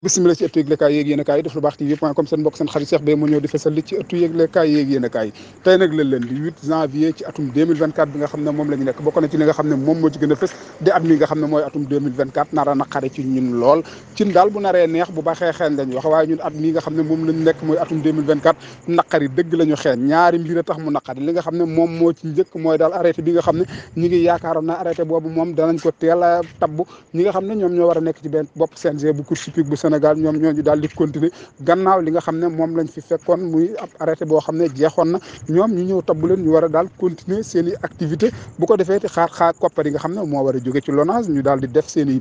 bismillah ci ëttu yëglekaay yéeg yéen a kaay def lu baax TV.com seen mbokk seen xarit Cheikh Beye moo ñëw di fesal li ci ëttu yëglekaay yéeg yéen a kaay tey nag la leen di 8 janvier ci atum 2024 bi nga xam ne moom la ñu nekk bokk na ci li nga xam ne moom moo ci gën a fës di at mi nga xam ne mooy atum 2024 nara naqare ci ñun lool cin daal bu naree neex bu baaxee xeeñ lañ wax waaye ñun at mi nga xam ne moom lañu nekk mooy atum 2024 naqari dëgg la ñu xeeñ ñaari mbir a tax mu naqari li nga xam ne moom moo ci njëkk mooy daal arrêté bi nga xam ne ñi ngi yaakaaroon na arrêté boobu moom danañ ko teel a tabb ñi nga xam ne ñoom ñoo war a nekk ci benn bopp CNG bu course hippique bu Sénégal ñoom ñooñu daal di continuer gannaaw li nga xam ne moom lañ fi fekkoon muy ab arrêté boo xam ne jeexoon na ñoom ñu ñëw tabbu leen ñu war a daal continuer seen i activité bu ko defee te xaar koppar yi nga xam ne moo war a jóge ci LONASE ñu daal di def seen i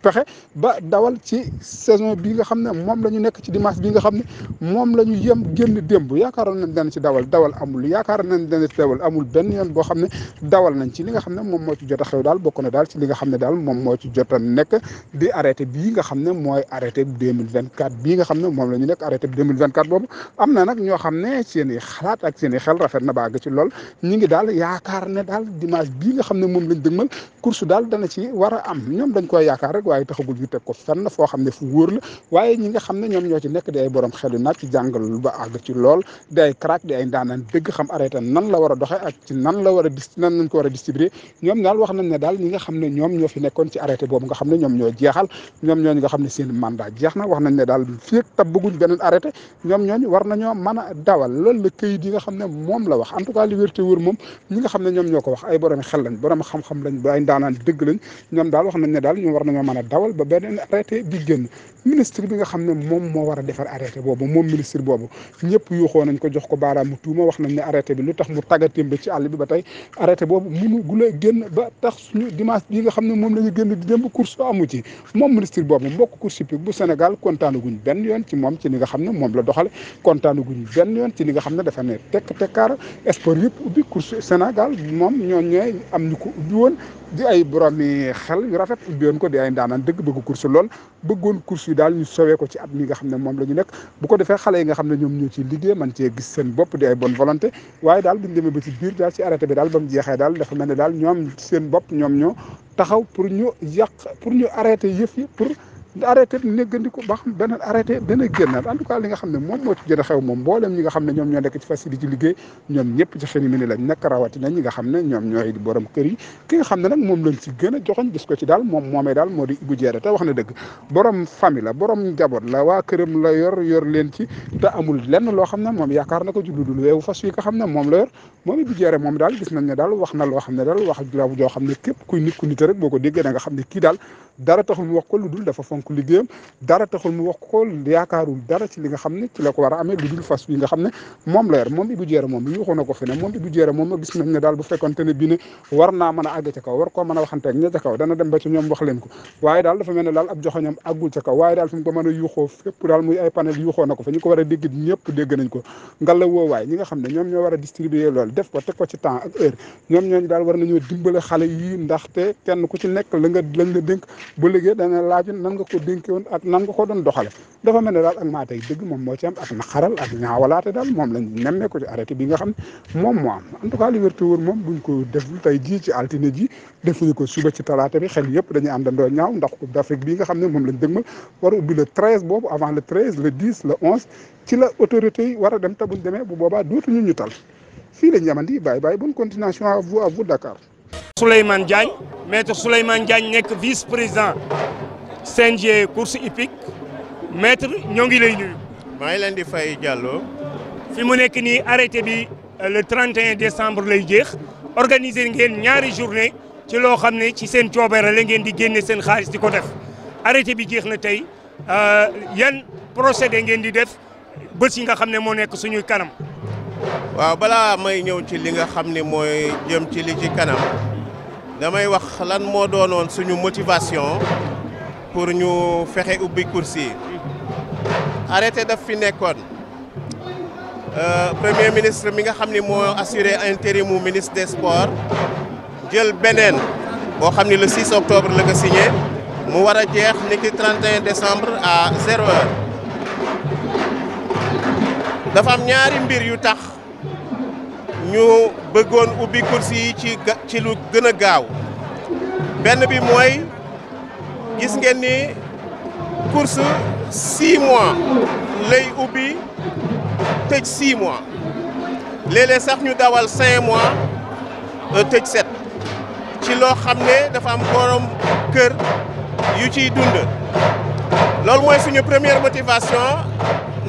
pexe ba dawal ci saison bi nga xam ne moom la ñu nekk ci dimanche bi nga xam ne moom la ñu génn démb yaakaaroon nañ dana ci dawal amul yaakaar nañ dana ci dawal amul benn yoon boo xam ne dawal nañ ci li nga xam ne moom moo ci jot a xew daal bokk na daal ci li nga xam ne daal moom moo ci jot a nekk di arrêté bii nga xam ne mooy arrêté 2024 bii nga xam ne moom la ñu nekk arrêté 2024 boobu am na nag ñoo xam ne seen i xalaat ak seen i xel rafet na baag ci lool ñi ngi daal yaakaar ne daal dimanche bii nga xam ne moom lañ dëgmal course daal dana ci war a am ñoom dañ koy yaakaar rek waaye taxagul ñu teg ko fenn foo xam ne fu wóor la waaye ñi nga xam ne ñoom ñoo ci nekk di ay borom xel yu naaj ci jàngal ba àgg ci lool di ay crack di ay ndaanaan dëgg xam arrêté nan la war a doxee ak ci nan la war a nan lañ ko war a distribuer ñoom daal wax nañ ne daal ñi nga xam ne ñoom ñoo fi nekkoon ci arrêté boobu nga xam ne ñoom ñoo jeexal ñoom ñooñu nga xam ne seen mandat jeex na wax nañ ne daal fii ak tab bëgguñ beneen arrêté ñoom ñooñu war nañoo mën a dawal loolu la këyit yi nga xam ne moom la wax en tout cas li wér te wóor moom ñi nga xam ne ñoom ñoo ko wax ay borom xel lañ borom xam-xam lañ ba ay ndaanaan dëgg lañ ñoom daal wax nañ ne daal ñoom war nañoo mën a dawal ba beneen arrêté bi génn ministre bi nga xam ne moom moo war a defar arrêté boobu moom ministre boobu ñëpp yuuxoo nañ ko jox ko baaraamu tuuma wax nañ ne arrêté bi lu tax mu taggatémbe ci àll bi ba tey arrêté boobu mënu gula génn ba tax suñu dimanche bi nga xam ne moom la ñu génn di démb course amu ci moom ministre boobu mbokk course hippique bu Sénégal kontaanuguñ benn yoon ci moom ci li nga xam ne moom la doxale kontaanuguñ benn yoon ci li nga xam ne dafa ne tekkaar sport yëpp ubbi course Sénégal moom ñoo ñooy am ñu ko ubbi woon di ay borom yi xel yu rafet ubbi woon ko di ay ndaanaan dëgg bëgg course lool bëggoon course yi daal ñu sowee ko ci at mi nga xam ne moom la ñu nekk bu ko defee xale yi nga xam ne ñoom ñoo ci liggéey man cee gis seen bopp di ay bonne volonté waaye daal buñ demee ba ci biir daal ci arrêté bi daal ba mu jeexee daal dafa mel ne daal ñoom seen bopp ñoom ñoo taxaw pour ñu arrêté yëf yi pour arrêté néggandiku ba xam beneen arrêté dana génnaat en tout cas li nga xam ne moom moo ci jot a xew moom mboolem ñi nga xam ne ñoom ñoo nekk ci facilité ci liggéey ñoom ñëpp ci xëy na lañ nekk rawatina ñi nga xam ne ñoom ñooy borom kër yi ki nga xam ne nag moom lañ ci gën a joxoñ gis ko ci daal moom moomee daal moo di Ibou Diéré te wax na dëgg borom famille la borom njaboot la waa këram la yor leen ci te amul lenn loo xam ne moom yaakaar na ko ci lu dul weewu fas yi nga xam ne moom la yor moom Ibou Diéré moom daal gis nañ ne daal wax na loo xam ne daal wax la joo xam ne képp kuy nit ku nite rek boo ko déggee da nga xam ne kii daal dara taxul mu wax ko lu dul dafa fonk liggéeyam dara taxul mu wax ko yaakaarul dara ci li nga xam ne ci la ko war a amee lu dul fas yi nga xam ne moom la yor moom Ibou Diéré moom yuuxu na ko fi ne moom Ibou Diéré moom gis nañ ne daal bu fekkonte ne bii ne war naa mën a àgg ca kaw war koo mën a waxanteeg ña ca kaw dana dem ba ci ñoom wax leen ko waaye daal dafa mel ne daal ab joxoñam àggul ca kaw waaye daal fi mu ko mën a yuuxoo fépp daal muy ay panel yuuxoo na ko fa ñu ko war a dégg ñëpp dégg nañ ko ngalla woowaay ñi nga xam ne ñoom ñoo war a distribuer loolu def ko teg ko ci temps ak heure ñoom ñooñu daal war nañoo dimbale xale yi ndaxte kenn ku ci nekk lañ la dénk bu liggéey dana laaj nan nga ko dénke woon ak nan nga ko doon doxale dafa mel ne daal ak maa tey dëgg moom moo ci am ak naqaral ak ñaawalaate daal moom lañ nemmee ko ci arrêté bi nga xam ne moom moo am en tout cas li wér te wóor moom buñ ko deful tey jii ci altine ji defuñu ko suba ci talaata bi xel yëpp dañuy àndandoo ñaaw ndax Coupe d'Afrique bi nga xam ne moom lañ dëgmal war a ubbi le 13 boobu avant le 13 le 10 le 11 ci la autorité yi war a dem te buñ demee bu boobaa dootuñu ñu tal fii lañ yamandi bàyyi bonne continuation à vous Dakar. Souleymane Diagne maître Souleymane Diagne nekk vice-président CNG course hippique maître ñoo ngi lay nuyu. maa ngi leen di fay Diallo. fi mu nekk nii arrêté bi le 31 décembre lay jeex organiser ngeen ñaari journée ci loo xam ne ci seen coobere la ngeen di génne seen xaalis di ko def arrêté bi jeex na tey yan procédé ngeen di def bés yi nga xam ne moo nekk suñuy kanam. waaw balaa may ñëw ci li nga xam ne mooy jëm ci li ci kanam damay wax lan moo doonoon suñu motivation pour ñu fexe ubbi course yi arrêté daf fi nekkoon premier ministre mi nga xam ne moo assuré intérimu ministre des sports jël beneen boo xam ne le 6 octobre la ko signé mu war a jeex niki 31 décembre à 0 heure dafa am ñaari mbir yu tax ñu bëggoon ubbi course yi ci lu gën a gaaw benn bi mooy gis ngeen ni course 6 mois lay ubbi tëj 6 mois léeg-léeg sax ñu dawal 5 mois tëj 7 ci loo xam ne dafa am borom kër yu ciy dund loolu mooy suñu première motivation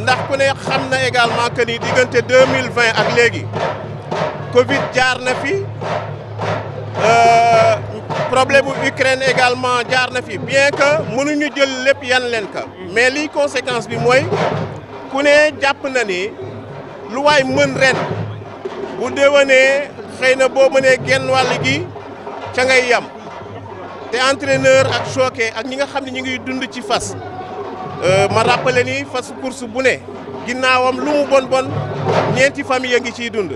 ndax ku ne xam na également que ni diggante 2020 ak léegi Covid jaar na fi problème bu Ukraine également jaar na fi bien que mënuñu jël lépp yan leen ka mais liy conséquence bi mooy ku ne jàpp na ni lu waay mën ren bu déwénee xëy na boo mënee genn wàll gi ca ngay yam te entraîneur ak choqué ak ñi nga xam ne ñu ngi dund ci fas ma rappelé ni fas course bu ne ginnaawam lu mu bon bon ñeenti famille a ngi ciy dund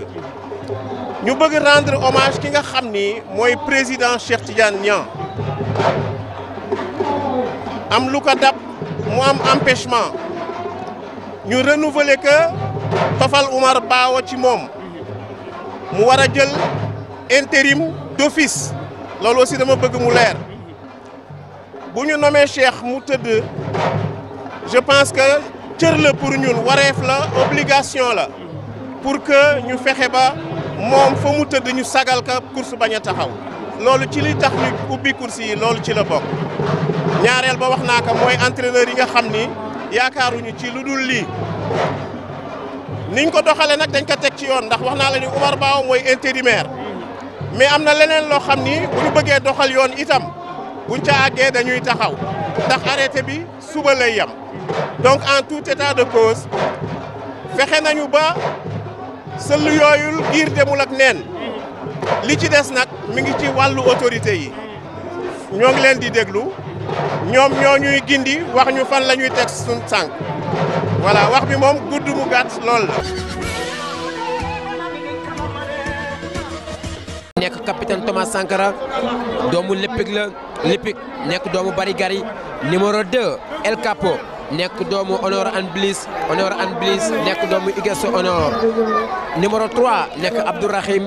ñu bëgg rendre hommage ki nga xam ni mooy président Cheikh Tidiane Niang am lu ko dab mu am empêchement ñu renouveler que tofal Oumar Bawo ci moom mu war a jël intérim d'office loolu aussi dama bëgg mu leer bu ñu nommé Cheikh mu tëdd je pense que cër la pour ñun wareef la obligation la pour que ñu fexe ba moom fa mu tëdd ñu sagal ka course bañ a taxaw loolu ci li tax ñu ubbi course yi loolu ci la bokk ñaareel ba wax naa ko mooy entraîneur yi nga xam ni yaakaaruñu ci lu dul lii niñ ko doxale nag dañ ko teg ci yoon ndax wax naa la ni Oumar Bawo mooy intérimaire mais am na leneen loo xam ni bu ñu bëggee doxal yoon itam buñ ca àggee dañuy taxaw ndax arrêté bi suba lay yam donc en tout état de cause fexe nañu ba sëll yooyul giir demul ak neen li ci des nag mi ngi ci wàllu autorité yi ñoo ngi leen di déglu ñoom ñoo ñuy gindi wax ñu fan la ñuy teg suñ sànq voilà wax bi moom gudd mu gàtt lool la. nekk capitaine Thomas Sankara doomu Léppic la Léppic nekk doomu Bari Gari numéro 2 El Capo nekk doomu Honor and Bliss nekk doomu Igesso Honor numéro 3 nekk Abdourahim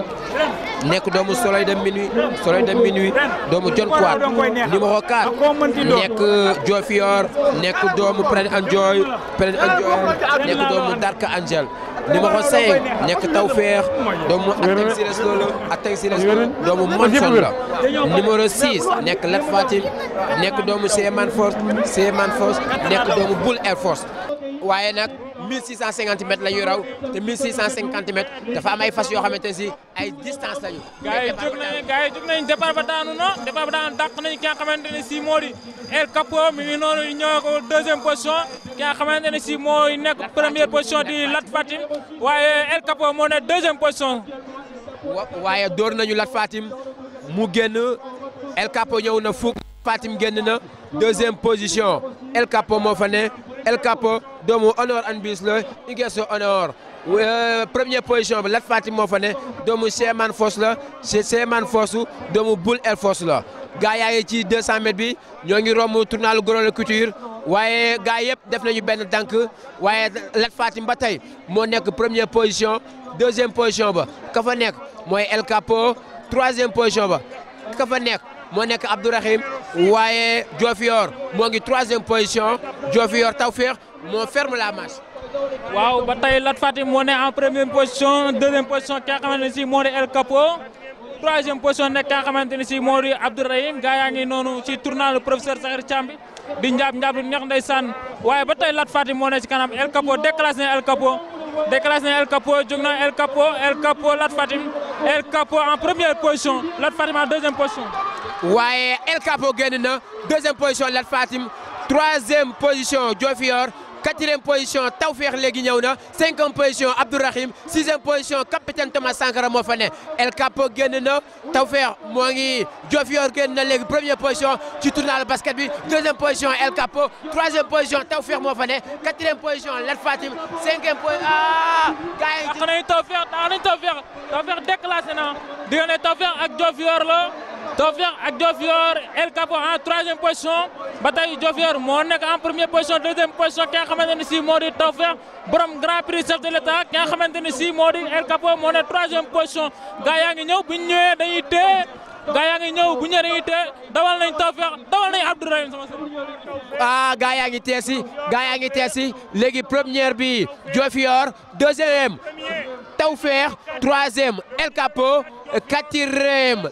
nekk doomu Soleil de Minuit doomu John Quat numéro 4 nekk Diofior nekk doomu Pren Enjoy nekk doomu Dark Angel numéro 5 nekk Tawfeex doomu Ateng Siles doomu Monson la numéro 6 nekk Lat Fatim nekk doomu Seeman Force nekk doomu Bull Air Force waaye nag 1650 mètres la ñuy raw te 1650 mètres dafa am ay fas yoo xamante ne si ay distance lañu. gars yi jóg nañu départ ba daanu na départ ba daanu dàq nañu ki nga xamante ne si moo di El Capo mi ngi noonu ñëw ko deuxième position ki nga xamante ne si mooy nekk première position di Lat Fatim waaye El Capo moo nekk deuxième position. waaye door nañu Lat Fatim mu génn El Capo ñëw na fukk Fatim génn na deuxième position El Capo moo fa ne. El Capo doomu Honor and Bliss la Igesso Honor première position bi Lat Fatim moo fa ne doomu Seeman Force la Seeman Force doomu Bull Air Force la gaa yaa ngi ci 200 mètres bi ñoo ngi romb tournalu Gros Couture waaye gaa yëpp def nañu benn tànk waaye Lat Fatim ba tey moo nekk première position deuxième position ba ka fa nekk mooy El Capo troisième position ba ka fa nekk moo nekk Abdourahim waaye Diofior moo ngi troisième position Diofior Tawfeex moo ferme la marche. waaw ba tey Lat Fatim moo ne en première position deuxième position ki nga xamante ne si moo di El Capo troisième position nekk ki nga xamante ne si moo di Abdourahim gaa yaa ngi noonu ci tournant le professeur Sakhir Thiam bi di njaab lu neex ndeysaan waaye ba tey Lat Fatim moo ne ci kanam El Capo déclassé na El Capo jóg na El Capo Lat Fatim El Capo en première position Lat Fatim en deuxième position. waaye El Capo génn na deuxième position Lat Fatim troisième position Diofior quatrième position Tawfeex léegi ñëw na cinquième position Abdourahim sixième position capitaine Thomas Sankara moo fa ne El Capo génn na Tawfeex moo ngi Diofior génn na léegi première position ci tournoi basket bi deuxième position El Capo troisième position Tawfeex moo fa ne quatrième position Lat Fatim cinquième position gars yi. dàq nañu Tawfeex déclassé na diggante Tawfeex ak Diofior la. Tawfeex ak Diofior El Capo en troisième position ba tey Diofior moo nekk en première position deuxième position ki nga xamante ne si moo di Tawfeex borom grand prix chef de l'état ki nga xamante ne si moo di El Capo moo nekk troisième position gaa yaa ngi ñëw bu ñu ñëwee dañuy téye gaa yaa ngi ñëw bu ñëwee dañuy tee dawal nañ Tawfekh dawal nañ Abdourahim sama sëriñ. gaa yaa ngi teesi gaa yaa ngi teesi léegi première bi Diofior deuxième Tawfekh troisième El Capo quatrième